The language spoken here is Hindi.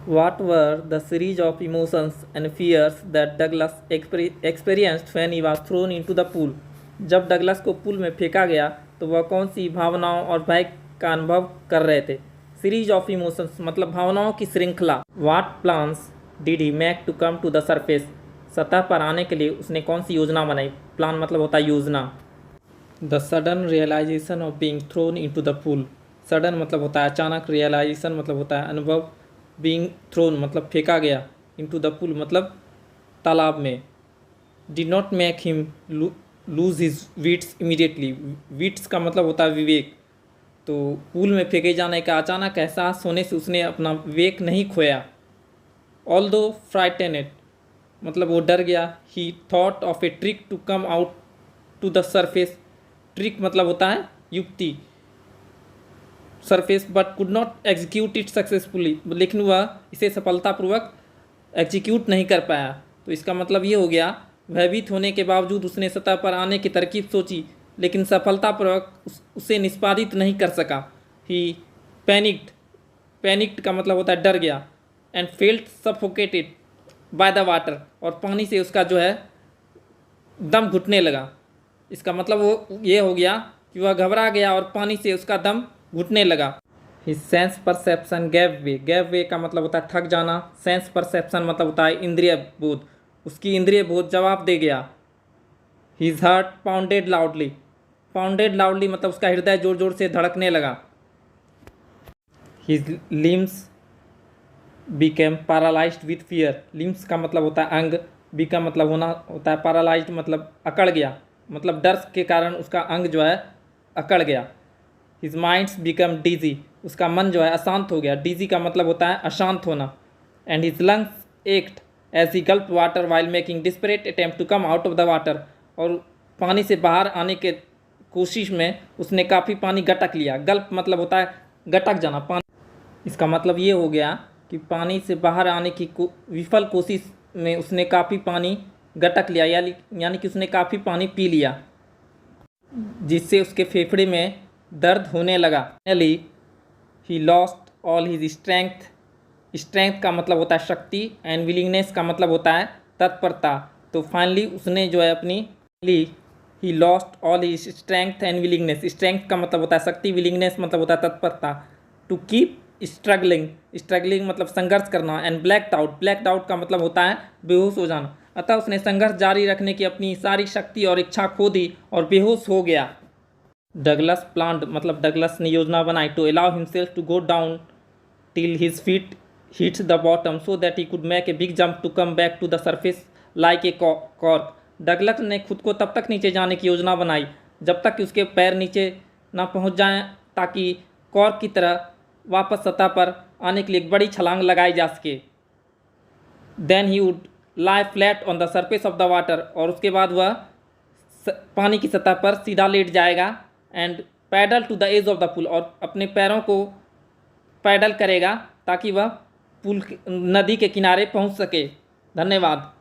What were the series of emotions and fears that Douglas experienced when he was thrown into the pool? जब डगलस को पूल में फेंका गया तो वह कौन सी भावनाओं और भय का अनुभव कर रहे थे? सीरीज ऑफ इमोशंस मतलब भावनाओं की श्रृंखला। What plans did he make to come to the surface? सतह पर आने के लिए उसने कौन सी योजना बनाई? प्लान मतलब होता है योजना। The sudden realization of being thrown into the pool. Sudden मतलब होता है अचानक, रियलाइजेशन मतलब होता है अनुभव, बीइंग थ्रोन मतलब फेंका गया, इनटू द पूल मतलब तालाब में। Did not make him lose his wits immediately. Wits का मतलब होता है विवेक। तो पूल में फेंके जाने का अचानक एहसास होने से उसने अपना विवेक नहीं खोया। ऑल दो फ्राइटेनेड मतलब वो डर गया। He thought of a trick to come out to the surface. Trick मतलब होता है युक्ति, surface, but could not execute it successfully, लेकिन वह इसे सफलतापूर्वक एग्जीक्यूट नहीं कर पाया। तो इसका मतलब ये हो गया, भयभीत होने के बावजूद उसने सतह पर आने की तरकीब सोची लेकिन सफलतापूर्वक उसे निष्पादित नहीं कर सका। ही पैनिक्ड का मतलब होता है डर गया। And felt suffocated by the water, और पानी से उसका जो है दम घुटने लगा। इसका मतलब वो ये हो गया कि वह घबरा गया और पानी से उसका दम घुटने लगा। हिज सेंस परसेप्शन गैव वे का मतलब होता है थक जाना। सेंस परसेप्शन मतलब होता है इंद्रिय बोध, उसकी इंद्रिय बोध जवाब दे गया। हिज हार्ट पाउंडेड लाउडली मतलब उसका हृदय जोर जोर से धड़कने लगा। His limbs became paralysed with fear. Limbs का मतलब होता है अंग, बी का मतलब होना होता है पैरालाइज्ड मतलब अकड़ गया, मतलब डर के कारण उसका अंग जो है अकड़ गया। हिज माइंड्स बिकम डीजी, उसका मन जो है अशांत हो गया। डीजी का मतलब होता है अशांत होना। And his lungs act as he gulp water while making desperate attempt to come out of the water, और पानी से बाहर आने के कोशिश में उसने काफ़ी पानी गटक लिया। गल्प मतलब होता है गटक जाना पानी। इसका मतलब ये हो गया कि पानी से बाहर आने की विफल कोशिश में उसने काफ़ी पानी गटक लिया, यानी कि उसने काफ़ी पानी पी लिया, जिससे उसके फेफड़े में दर्द होने लगा। Finally he lost all his strength का मतलब होता है शक्ति, एंड विलिंगनेस का मतलब होता है तत्परता। तो फाइनली उसने जो है अपनी he lost all his strength and willingness. Strength का मतलब होता है शक्ति, विलिंगनेस मतलब होता है तत्परता। टू कीप स्ट्रगलिंग मतलब संघर्ष करना। एंड ब्लैक्ड आउट का मतलब होता है बेहोश हो जाना। अतः उसने संघर्ष जारी रखने की अपनी सारी शक्ति और इच्छा खो दी और बेहोश हो गया। डगलस प्लान्ड मतलब डगलस ने योजना बनाई to allow himself to go down till his feet hits the bottom so that he could make a big jump to come back to the surface like a cork. Douglas ने खुद को तब तक नीचे जाने की योजना बनाई जब तक कि उसके पैर नीचे ना पहुंच जाएं, ताकि कॉर्क की तरह वापस सतह पर आने के लिए एक बड़ी छलांग लगाई जा सके। Then he would lie flat on the surface of the water, और उसके बाद वह पानी की सतह पर सीधा लेट जाएगा। And paddle to the edge of the pool, और अपने पैरों को पैडल करेगा ताकि वह पुल नदी के किनारे पहुंच सके। धन्यवाद।